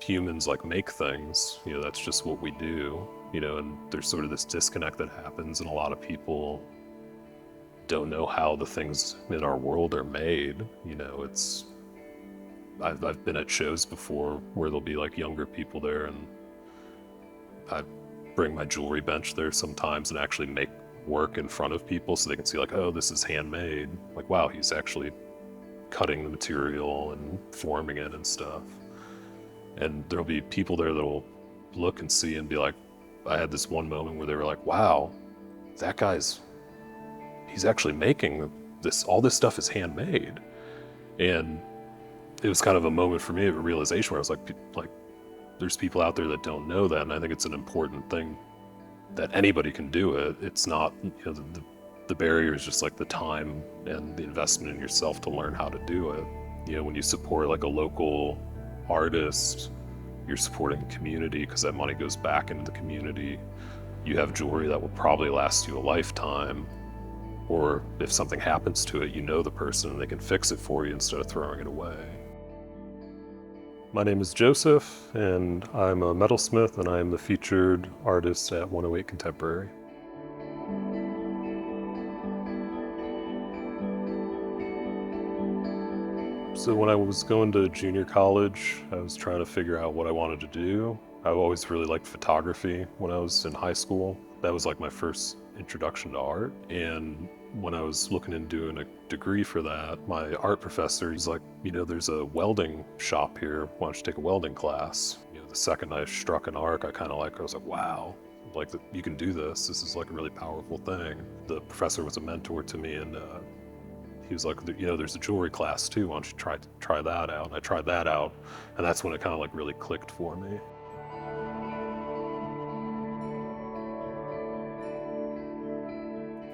humans like make things, that's just what we do, and there's sort of this disconnect that happens, and a lot of people don't know how the things in our world are made. It's I've been at shows before where there'll be like younger people there, and I bring my jewelry bench there sometimes and actually make work in front of people so they can see like, oh, this is handmade. Like, wow, he's actually cutting the material and forming it and stuff. And there'll be people there that'll look and see and be like, I had this one moment where they were like, wow, that he's actually making this, all this stuff is handmade. And it was kind of a moment for me of a realization where I was like, there's people out there that don't know that. And I think it's an important thing that anybody can do it. It's not, the barrier is just like the time and the investment in yourself to learn how to do it. When you support like a local artist, you're supporting the community because that money goes back into the community. You have jewelry that will probably last you a lifetime, or if something happens to it, the person and they can fix it for you instead of throwing it away. My name is Joseph, and I'm a metalsmith, and I am the featured artist at 108 Contemporary. So when I was going to junior college, I was trying to figure out what I wanted to do. I always really liked photography when I was in high school. That was like my first introduction to art. And when I was looking into doing a degree for that, my art professor, he's like, there's a welding shop here. Why don't you take a welding class? The second I struck an arc, I was like, wow, like you can do this. This is like a really powerful thing. The professor was a mentor to me, and he was like, there's a jewelry class too. Why don't you try that out? And I tried that out, and that's when it kind of like really clicked for me.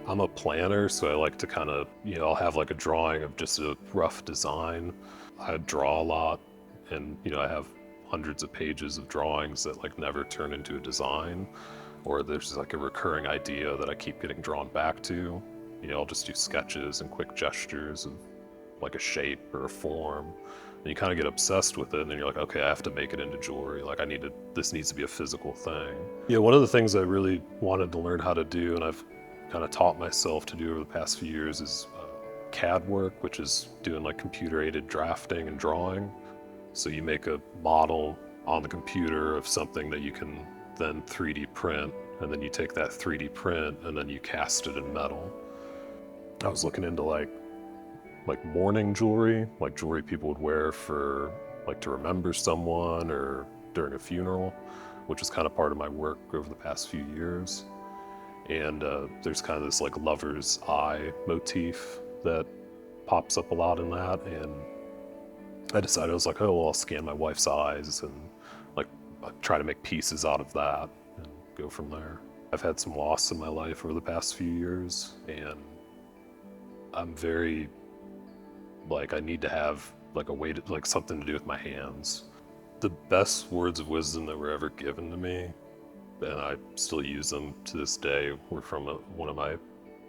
I'm a planner, so I like to kind of, I'll have like a drawing of just a rough design. I draw a lot, and, I have hundreds of pages of drawings that like never turn into a design, or there's like a recurring idea that I keep getting drawn back to. I'll just do sketches and quick gestures of like a shape or a form, and you kind of get obsessed with it, and then you're like, okay, I have to make it into jewelry. Like this needs to be a physical thing. One of the things I really wanted to learn how to do, and I've kind of taught myself to do over the past few years, is CAD work, which is doing like computer-aided drafting and drawing. So you make a model on the computer of something that you can then 3D print, and then you take that 3D print and then you cast it in metal. I was looking into like mourning jewelry, like jewelry people would wear for like to remember someone or during a funeral, which is kind of part of my work over the past few years. And there's kind of this like lover's eye motif that pops up a lot in that, and I decided, I was like, oh, well, I'll scan my wife's eyes and like try to make pieces out of that and go from there. I've had some loss in my life over the past few years, and I'm very like, I need to have like a way to like something to do with my hands. The best words of wisdom that were ever given to me, and I still use them to this day, were from one of my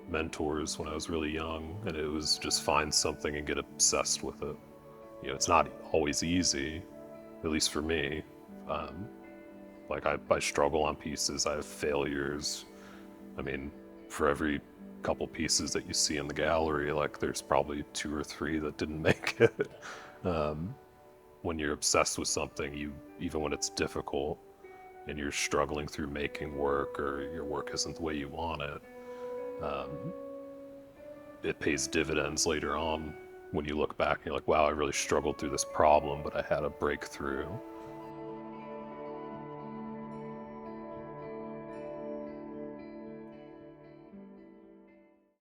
mentors when I was really young, and it was just find something and get obsessed with it. It's not always easy, at least for me. Like I struggle on pieces, I have failures. I mean, for every couple pieces that you see in the gallery, like there's probably 2 or 3 that didn't make it. When you're obsessed with something, even when it's difficult and you're struggling through making work, or your work isn't the way you want it, it pays dividends later on when you look back and you're like, wow, I really struggled through this problem, but I had a breakthrough.